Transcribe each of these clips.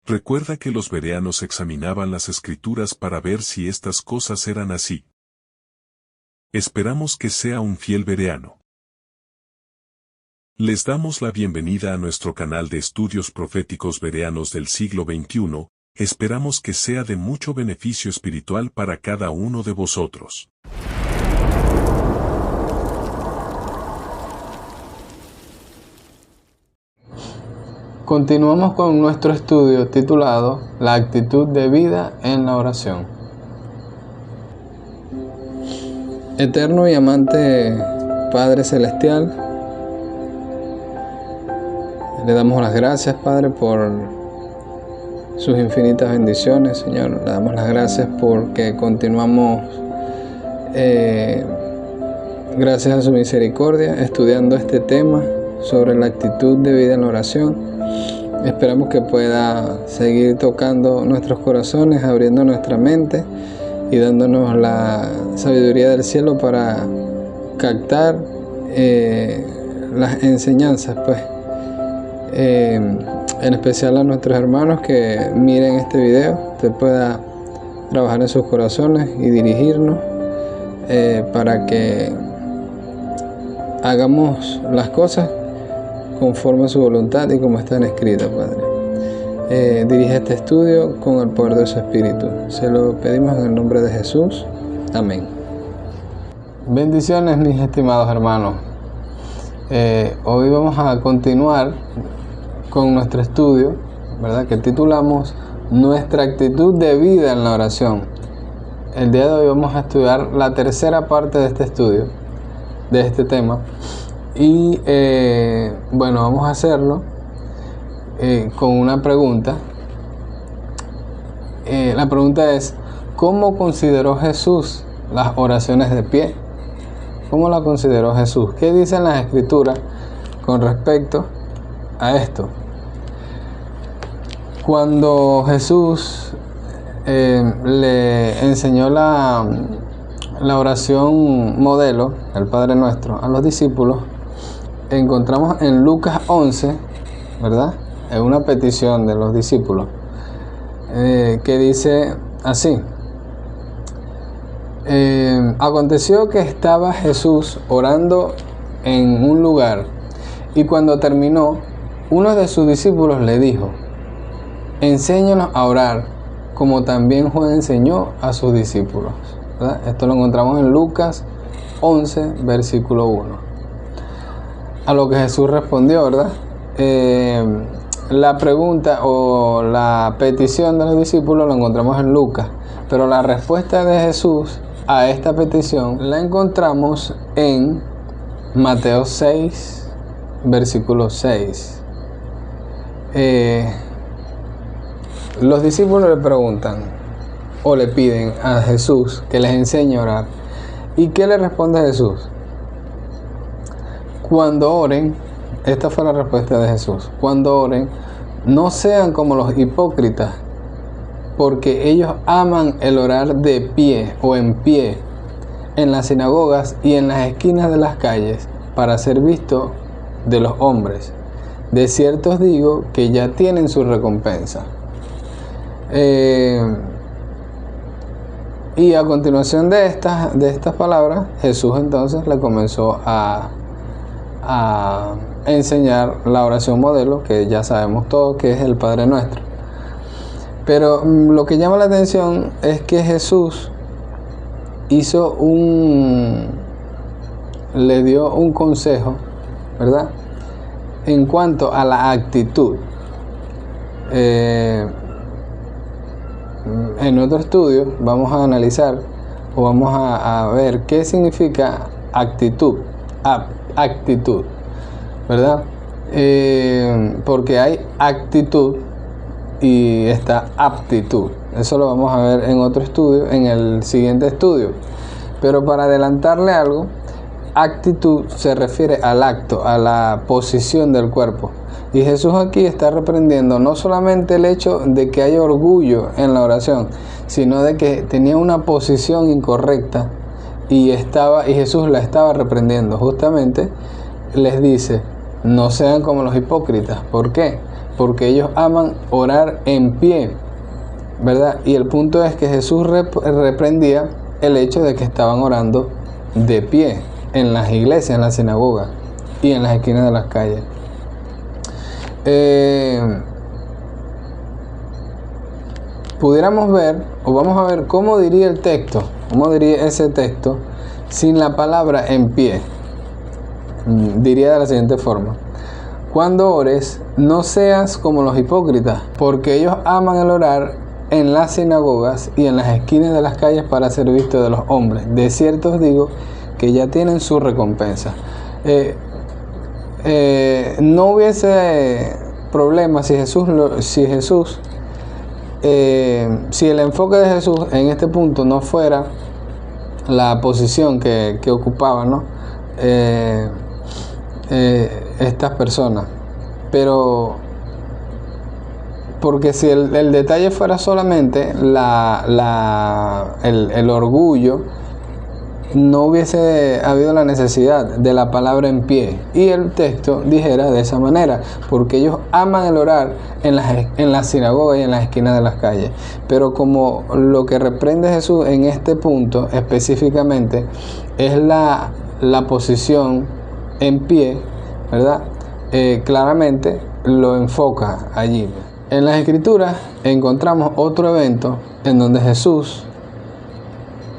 Recuerda que los bereanos examinaban las escrituras para ver si estas cosas eran así. Esperamos que sea un fiel bereano. Les damos la bienvenida a nuestro canal de estudios proféticos bereanos del siglo XXI, esperamos que sea de mucho beneficio espiritual para cada uno de vosotros. Continuamos con nuestro estudio titulado La actitud de vida en la oración. Eterno y amante Padre Celestial, le damos las gracias, Padre, por sus infinitas bendiciones, Señor. Le damos las gracias porque continuamos, gracias a su misericordia, estudiando este tema sobre la actitud de vida en la oración. Esperamos que pueda seguir tocando nuestros corazones, abriendo nuestra mente y dándonos la sabiduría del cielo para captar las enseñanzas, pues. En especial a nuestros hermanos que miren este video, que pueda trabajar en sus corazones y dirigirnos para que hagamos las cosas conforme a su voluntad y como están escritas, Padre. Dirige este estudio con el poder de su Espíritu. Se lo pedimos en el nombre de Jesús. Amén. Bendiciones, mis estimados hermanos. Hoy vamos a continuar con nuestro estudio, ¿verdad?, que titulamos Nuestra actitud de vida en la oración. El día de hoy vamos a estudiar la tercera parte de este estudio, de este tema. Y bueno, vamos a hacerlo con una pregunta. La pregunta es: ¿cómo consideró Jesús las oraciones de pie? ¿Cómo la consideró Jesús? ¿Qué dicen las Escrituras con respecto a esto? Cuando Jesús le enseñó la oración modelo, el Padre Nuestro, a los discípulos, encontramos en Lucas 11, ¿verdad?, en una petición de los discípulos, que dice así: aconteció que estaba Jesús orando en un lugar, y cuando terminó, uno de sus discípulos le dijo: enséñanos a orar, como también Juan enseñó a sus discípulos, ¿verdad? Esto lo encontramos en Lucas 11, versículo 1. A lo que Jesús respondió, ¿verdad? La pregunta o la petición de los discípulos lo encontramos en Lucas, pero la respuesta de Jesús a esta petición la encontramos en Mateo 6, versículo 6. Los discípulos le preguntan o le piden a Jesús que les enseñe a orar. ¿Y qué le responde Jesús? Cuando oren, esta fue la respuesta de Jesús: cuando oren, no sean como los hipócritas, porque ellos aman el orar de pie o en pie en las sinagogas y en las esquinas de las calles para ser visto de los hombres. De cierto os digo que ya tienen su recompensa. Y a continuación de estas palabras, Jesús entonces le comenzó a enseñar la oración modelo, que ya sabemos todos que es el Padre Nuestro. Pero lo que llama la atención es que Jesús le dio un consejo, ¿verdad?, en cuanto a la actitud. En otro estudio vamos a analizar o vamos a ver qué significa actitud, ¿verdad? Porque hay actitud y está aptitud. Eso lo vamos a ver en otro estudio, en el siguiente estudio. Pero para adelantarle algo, actitud se refiere al acto, a la posición del cuerpo. Y Jesús aquí está reprendiendo no solamente el hecho de que haya orgullo en la oración, sino de que tenía una posición incorrecta y Jesús la estaba reprendiendo. Justamente les dice: no sean como los hipócritas. ¿Por qué? Porque ellos aman orar en pie, ¿verdad? Y el punto es que Jesús reprendía el hecho de que estaban orando de pie en las iglesias, en las sinagogas y en las esquinas de las calles. Pudiéramos ver, o vamos a ver cómo diría el texto, cómo diría ese texto sin la palabra en pie. Diría de la siguiente forma: cuando ores, no seas como los hipócritas, porque ellos aman el orar en las sinagogas y en las esquinas de las calles para ser vistos de los hombres. De cierto os digo que ya tienen su recompensa. No hubiese problema si el enfoque de Jesús en este punto no fuera la posición que ocupaban, ¿no? Estas personas. Pero porque si el detalle fuera solamente el orgullo, no hubiese habido la necesidad de la palabra en pie y el texto dijera de esa manera, porque ellos aman el orar en las sinagogas y en las esquinas de las calles. Pero como lo que reprende Jesús en este punto específicamente es la posición en pie, ¿verdad? Claramente lo enfoca allí. En las Escrituras encontramos otro evento en donde Jesús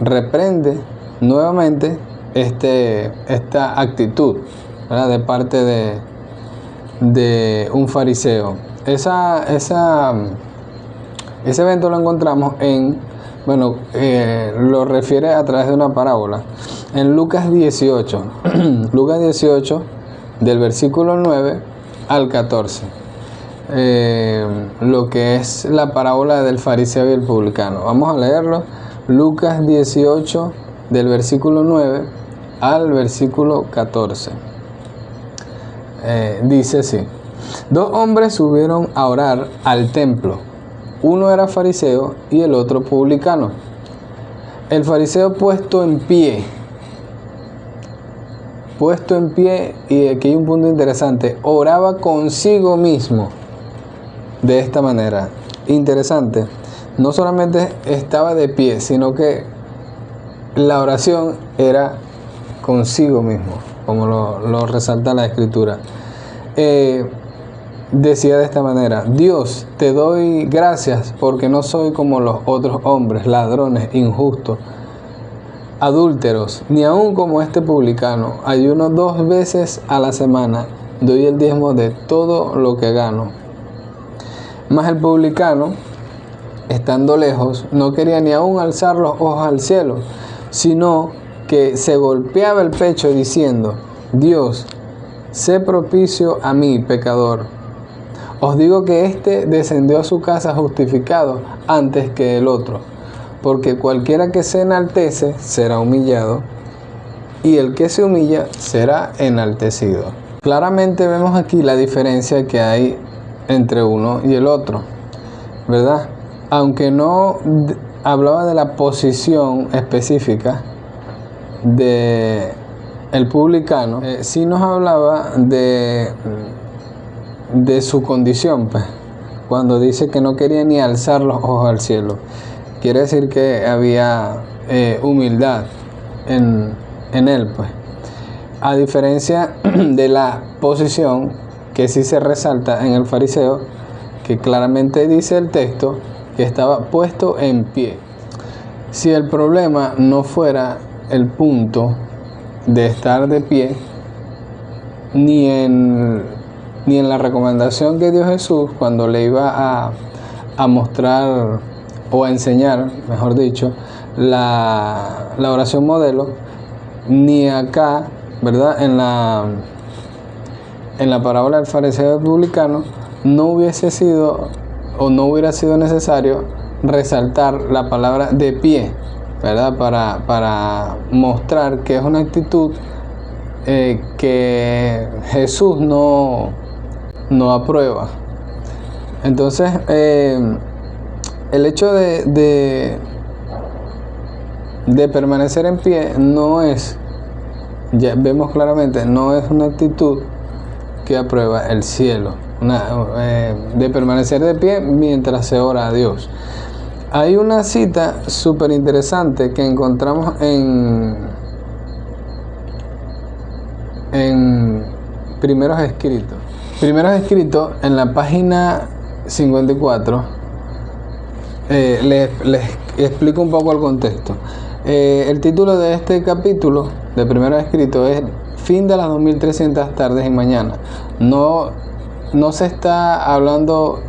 reprende nuevamente esta actitud, ¿verdad?, de parte de un fariseo. Ese evento lo encontramos lo refiere a través de una parábola en Lucas 18, Lucas 18 del versículo 9 al 14, lo que es la parábola del fariseo y el publicano. Vamos a leerlo. Lucas 18 del versículo 9 al versículo 14. Dice así: 2 hombres subieron a orar al templo. Uno era fariseo y el otro publicano. El fariseo puesto en pie, y aquí hay un punto interesante, oraba consigo mismo de esta manera. Interesante, no solamente estaba de pie, sino que la oración era consigo mismo, como lo resalta la Escritura. Decía de esta manera: Dios, te doy gracias porque no soy como los otros hombres, ladrones, injustos, adúlteros, ni aun como este publicano. Ayuno 2 veces a la semana, doy el diezmo de todo lo que gano. Mas el publicano, estando lejos, no quería ni aun alzar los ojos al cielo, sino que se golpeaba el pecho diciendo: Dios, sé propicio a mí, pecador. Os digo que éste descendió a su casa justificado antes que el otro, porque cualquiera que se enaltece será humillado, y el que se humilla será enaltecido. Claramente vemos aquí la diferencia que hay entre uno y el otro, ¿verdad? Aunque no hablaba de la posición específica de el publicano, sí nos hablaba de su condición, pues, cuando dice que no quería ni alzar los ojos al cielo. Quiere decir que había humildad en él, pues, a diferencia de la posición que sí se resalta en el fariseo, que claramente dice el texto que estaba puesto en pie. Si el problema no fuera el punto de estar de pie, ni en la recomendación que dio Jesús cuando le iba a mostrar o a enseñar, mejor dicho, la oración modelo, ni acá, ¿verdad?, en la parábola del fariseo y del publicano, no hubiese sido o no hubiera sido necesario resaltar la palabra de pie, ¿verdad?, para mostrar que es una actitud que Jesús no aprueba. Entonces, el hecho de permanecer en pie no es, ya vemos claramente, no es una actitud que aprueba el cielo, de permanecer de pie mientras se ora a Dios. Hay una cita súper interesante que encontramos en Primeros Escritos. Primeros Escritos, en la página 54, les explico un poco el contexto. El título de este capítulo de Primeros Escritos es Fin de las 2300 tardes y mañanas. No se está hablando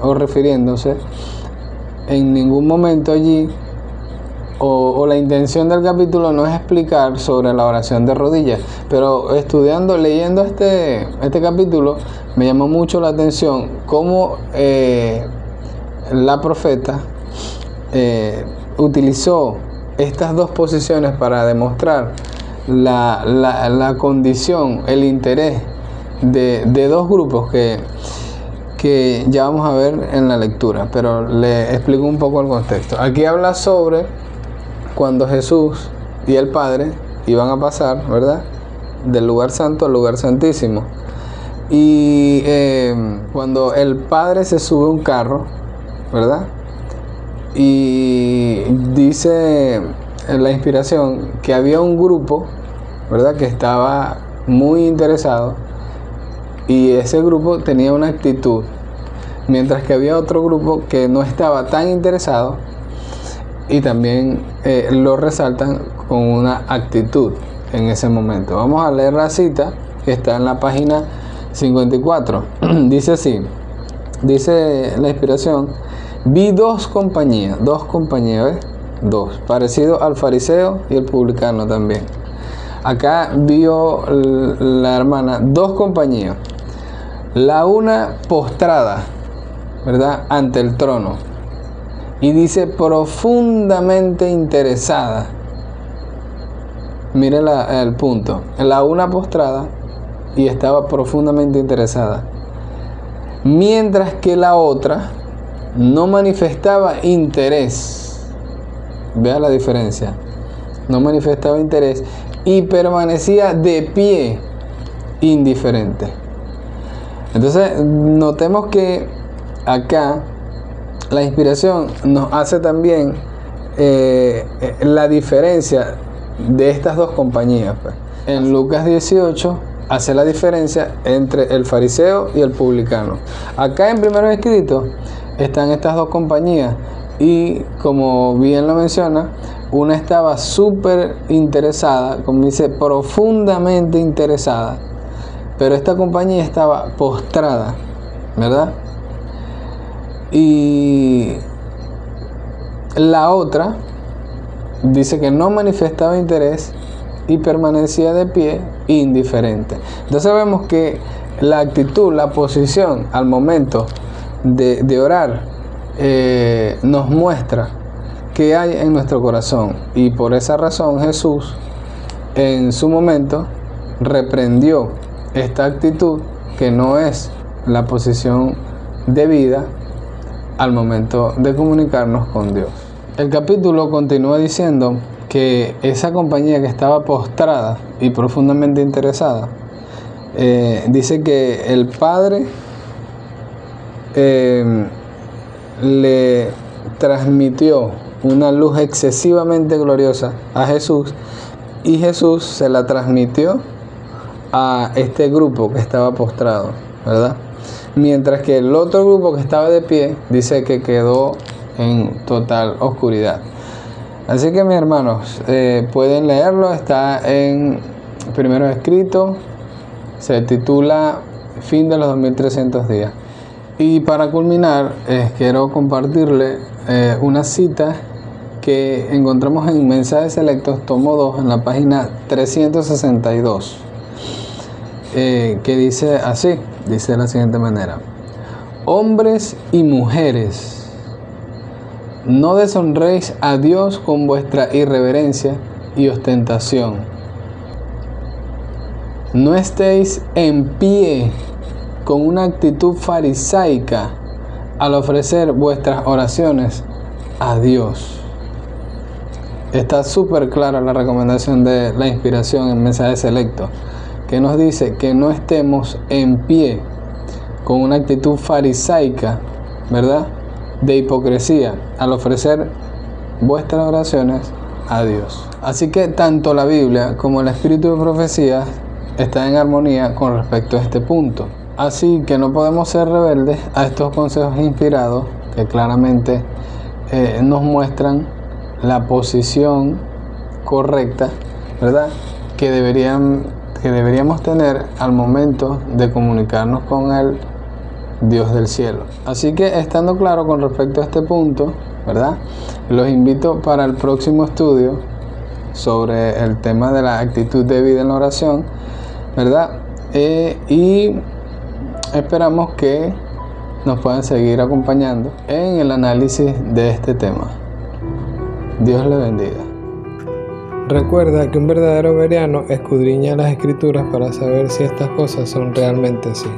o refiriéndose en ningún momento allí, o la intención del capítulo no es explicar sobre la oración de rodillas, pero leyendo este capítulo, me llamó mucho la atención cómo la profeta utilizó estas dos posiciones para demostrar la condición, el interés de dos grupos que ya vamos a ver en la lectura, pero le explico un poco el contexto. Aquí habla sobre cuando Jesús y el Padre iban a pasar, ¿verdad?, del lugar santo al lugar santísimo. Y cuando el Padre se sube a un carro, ¿verdad?, y dice en la inspiración que había un grupo, ¿verdad?, que estaba muy interesado, y ese grupo tenía una actitud, mientras que había otro grupo que no estaba tan interesado, y también lo resaltan con una actitud en ese momento. Vamos a leer la cita que está en la página 54. Dice así, dice la inspiración: vi dos compañías, ¿ves? Dos, parecido al fariseo y el publicano también. Acá vio la hermana dos compañías. La una postrada, ¿verdad?, ante el trono. Y dice profundamente interesada. Mire el punto. La una postrada y estaba profundamente interesada. Mientras que la otra no manifestaba interés. Vea la diferencia. No manifestaba interés y permanecía de pie, indiferente. Entonces, notemos que acá la inspiración nos hace también la diferencia de estas dos compañías. En Lucas 18 hace la diferencia entre el fariseo y el publicano. Acá en Primeros Escritos están estas dos compañías y, como bien lo menciona, una estaba súper interesada, como dice, profundamente interesada, pero esta compañía estaba postrada, ¿verdad? Y la otra dice que no manifestaba interés y permanecía de pie, indiferente. Entonces vemos que la actitud, la posición al momento de orar nos muestra qué hay en nuestro corazón, y por esa razón Jesús en su momento reprendió esta actitud que no es la posición debida al momento de comunicarnos con Dios. El capítulo continúa diciendo que esa compañía que estaba postrada y profundamente interesada, dice que el Padre le transmitió una luz excesivamente gloriosa a Jesús, y Jesús se la transmitió a este grupo que estaba postrado, ¿verdad? Mientras que el otro grupo que estaba de pie dice que quedó en total oscuridad. Así que, mis hermanos, pueden leerlo, está en Primeros Escritos, se titula Fin de los 2300 días. Y para culminar, quiero compartirle una cita que encontramos en Mensajes Selectos, tomo 2, en la página 362, que dice así, dice de la siguiente manera: hombres y mujeres, no deshonréis a Dios con vuestra irreverencia y ostentación. No estéis en pie con una actitud farisaica al ofrecer vuestras oraciones a Dios. Está súper clara la recomendación de la inspiración en Mensajes Selectos, que nos dice que no estemos en pie con una actitud farisaica, ¿verdad?, de hipocresía al ofrecer vuestras oraciones a Dios. Así que tanto la Biblia como el espíritu de profecía están en armonía con respecto a este punto. Así que no podemos ser rebeldes a estos consejos inspirados que claramente nos muestran la posición correcta, ¿verdad?, que deberíamos tener al momento de comunicarnos con el Dios del cielo. Así que, estando claro con respecto a este punto, ¿verdad?, los invito para el próximo estudio sobre el tema de la actitud de vida en la oración, ¿verdad? Y esperamos que nos puedan seguir acompañando en el análisis de este tema. Dios le bendiga. Recuerda que un verdadero bereano escudriña las escrituras para saber si estas cosas son realmente así.